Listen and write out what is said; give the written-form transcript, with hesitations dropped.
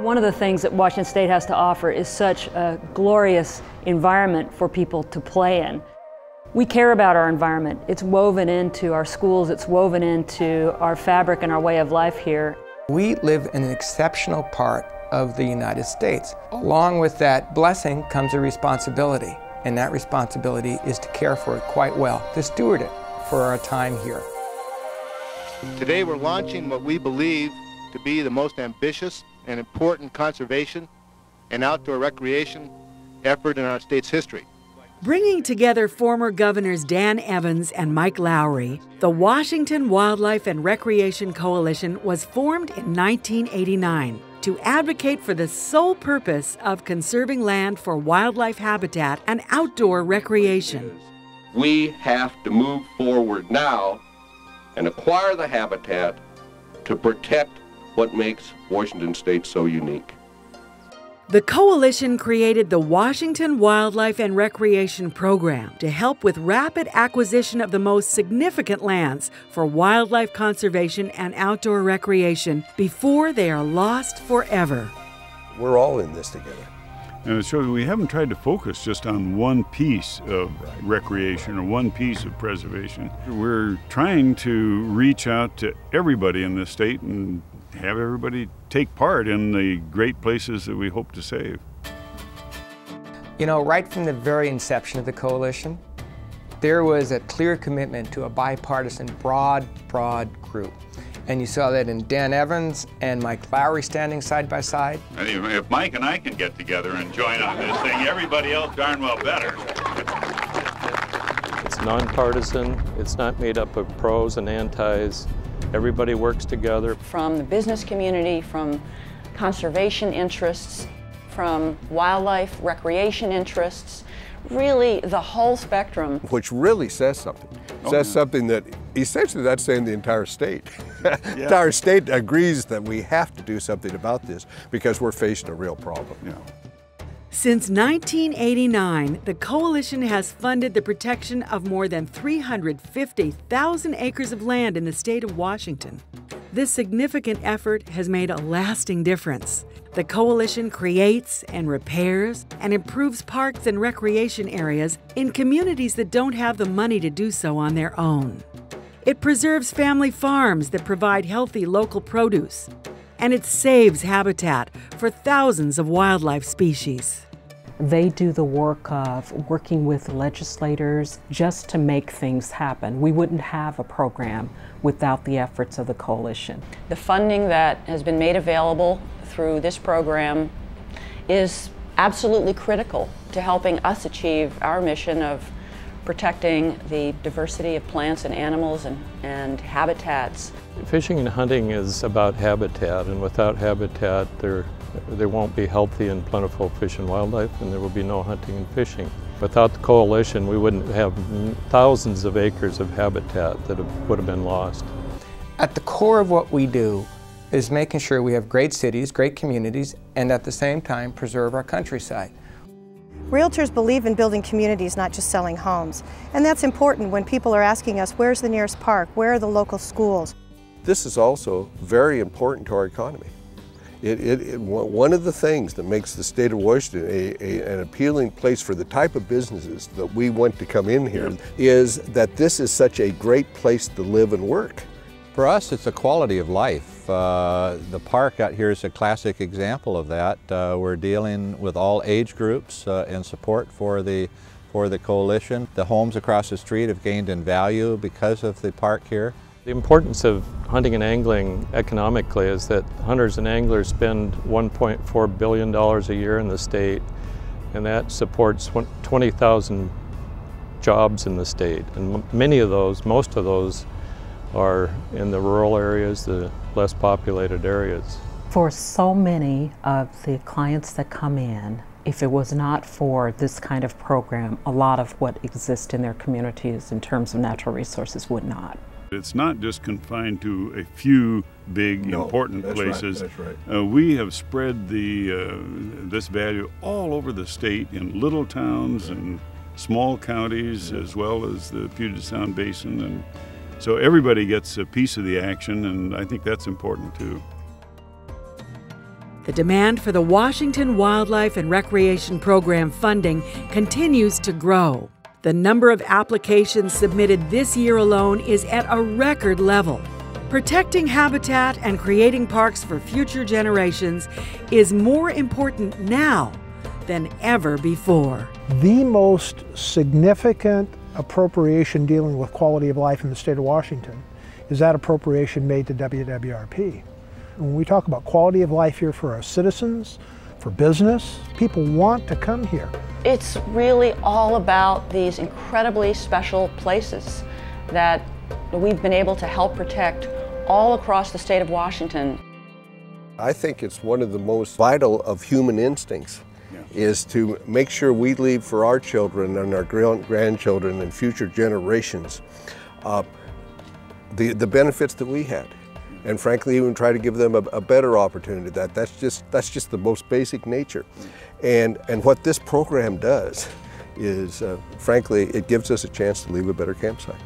One of the things that Washington State has to offer is such a glorious environment for people to play in. We care about our environment. It's woven into our schools, it's woven into our fabric and our way of life here. We live in an exceptional part of the United States. Along with that blessing comes a responsibility, and that responsibility is to care for it quite well, to steward it for our time here. Today we're launching what we believe to be the most ambitious and important conservation and outdoor recreation effort in our state's history. Bringing together former Governors Dan Evans and Mike Lowry, the Washington Wildlife and Recreation Coalition was formed in 1989 to advocate for the sole purpose of conserving land for wildlife habitat and outdoor recreation. We have to move forward now and acquire the habitat to protect what makes Washington State so unique. The coalition created the Washington Wildlife and Recreation Program to help with rapid acquisition of the most significant lands for wildlife conservation and outdoor recreation before they are lost forever. We're all in this together. And it shows we haven't tried to focus just on one piece of recreation or one piece of preservation. We're trying to reach out to everybody in this state and have everybody take part in the great places that we hope to save. You know, right from the very inception of the coalition, there was a clear commitment to a bipartisan, broad group. And you saw that in Dan Evans and Mike Lowry standing side by side. If Mike and I can get together and join on this thing, everybody else darn well better. It's nonpartisan. It's not made up of pros and antis. Everybody works together. From the business community, from conservation interests, from wildlife recreation interests, really the whole spectrum. Which really says something. Says something that essentially that's saying the entire state. The entire state agrees that we have to do something about this because we're facing a real problem. Since 1989, the coalition has funded the protection of more than 350,000 acres of land in the state of Washington. This significant effort has made a lasting difference. The coalition creates and repairs and improves parks and recreation areas in communities that don't have the money to do so on their own. It preserves family farms that provide healthy local produce, and it saves habitat for thousands of wildlife species. They do the work of working with legislators just to make things happen. We wouldn't have a program without the efforts of the coalition. The funding that has been made available through this program is absolutely critical to helping us achieve our mission of protecting the diversity of plants and animals and habitats. Fishing and hunting is about habitat, and without habitat there won't be healthy and plentiful fish and wildlife, and there will be no hunting and fishing. Without the coalition, we wouldn't have thousands of acres of habitat that would have been lost. At the core of what we do is making sure we have great cities, great communities, and at the same time preserve our countryside. Realtors believe in building communities, not just selling homes. And that's important when people are asking us, where's the nearest park? Where are the local schools? This is also very important to our economy. One of the things that makes the state of Washington an appealing place for the type of businesses that we want to come in here is that this is such a great place to live and work. For us, it's a quality of life. The park out here is a classic example of that. We're dealing with all age groups and support for the coalition. The homes across the street have gained in value because of the park here. The importance of hunting and angling economically is that hunters and anglers spend $1.4 billion a year in the state, and that supports 20,000 jobs in the state. And most of those are in the rural areas, the less populated areas. For so many of the clients that come in, if it was not for this kind of program, a lot of what exists in their communities in terms of natural resources would not. It's not just confined to a few big important places. Right, that's right. We have spread this value all over the state in little towns and small counties, as well as the Puget Sound Basin, and so everybody gets a piece of the action, and I think that's important too. The demand for the Washington Wildlife and Recreation Program funding continues to grow. The number of applications submitted this year alone is at a record level. Protecting habitat and creating parks for future generations is more important now than ever before. The most significant appropriation dealing with quality of life in the state of Washington is that appropriation made to WWRP. When we talk about quality of life here for our citizens, for business, people want to come here. It's really all about these incredibly special places that we've been able to help protect all across the state of Washington. I think it's one of the most vital of human instincts is to make sure we leave for our children and our grandchildren and future generations the benefits that we had. And frankly, even try to give them a better opportunity. That's just the most basic nature. And what this program does is, frankly, it gives us a chance to leave a better campsite.